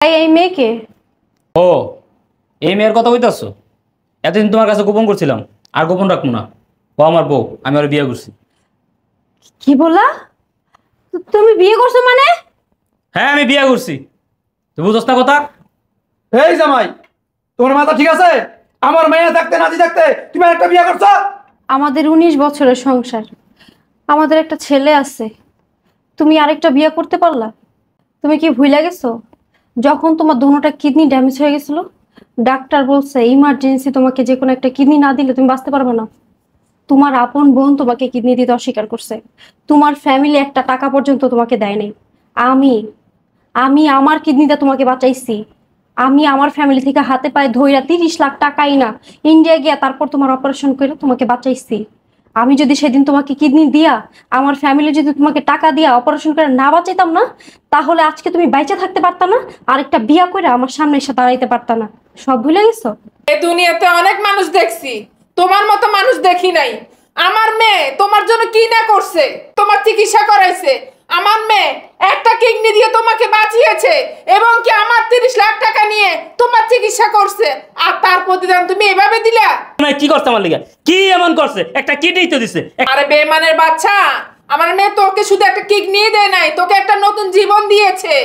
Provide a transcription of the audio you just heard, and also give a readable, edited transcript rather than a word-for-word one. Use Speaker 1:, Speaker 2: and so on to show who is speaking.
Speaker 1: এই মেয়েকে
Speaker 2: ও এই মেয়ের কথা কইতাছো? এতদিন তোমার কাছে গোপন করছিলাম, আর গোপন রাখবো না। ও আমার বউ, আমি ওর বিয়ে করছি।
Speaker 1: কি বলা? তুমি বিয়ে করছো মানে?
Speaker 2: হ্যাঁ আমি বিয়ে করছি, তুই বুঝছ না কথা?
Speaker 3: এই জামাই, তোমার মাথা ঠিক আছে? আমার মেয়ে থাকতে নাতি থাকতে তুমি একটা বিয়ে করছো?
Speaker 1: আমাদের 19 বছরের সংসার, আমাদের একটা ছেলে আছে, তুমি আরেকটা বিয়ে করতে পারলা? তুমি কি ভুলে গেছো যখন তোমার দুটোটা কিডনি ড্যামেজ হয়ে গেছিল, ডাক্তার বলছে ইমার্জেন্সি তোমাকে যে কোনো একটা কিডনি না দিলে তুমি বাঁচতে পারবে না। তোমার আপন বোন তোমাকে কিডনি দিতে অস্বীকার করছে, তোমার ফ্যামিলি একটা টাকা পর্যন্ত তোমাকে দেয়নি। আমি আমি আমার কিডনিটা তোমাকে বাঁচাইছি। আমি আমার ফ্যামিলি থেকে হাতে পায়ে ধইরা 30 লাখ টাকাই না ইন্ডিয়া গিয়া তারপর তোমার অপারেশন করে তোমাকে বাঁচাইছি। আমি যদি সেদিন তোমাকে কিডনি দিয়া, আমার ফ্যামিলি যদি তোমাকে টাকা দিয়া অপারেশন করে না বাঁচাইতাম না, তাহলে আজকে তুমি বাইচা থাকতে পারতা না, আরেকটা বিয়া করে আমার সামনে এসে দাঁড়াইতে পারতা না। সব ভুলে গেছো?
Speaker 4: এই দুনিয়াতে অনেক মানুষ দেখছি, তোমার মতো মানুষ দেখি নাই। আমার মেয়ে তোমার জন্য কি না করছে, তোমার চিকিৎসা করাইছে। আমার মেয়ে একটা কিডনি দিয়ে তোমাকে বাঁচিয়েছে এবং কি আমার 30 লাখ টাকা নিয়ে তোমার চিকিৎসা করছে, আর তার প্রতিদান তুমি এভাবে দিলা?
Speaker 2: মানে কি করছে আমার লিগা? কি এমন করছে? একটা কিডনি তো দিছে।
Speaker 4: আরে বেমানের বাচ্চা, আমার মেয়ে তোকে শুধু একটা কিডনি দেয় নাই, তোকে একটা নতুন জীবন দিয়েছে।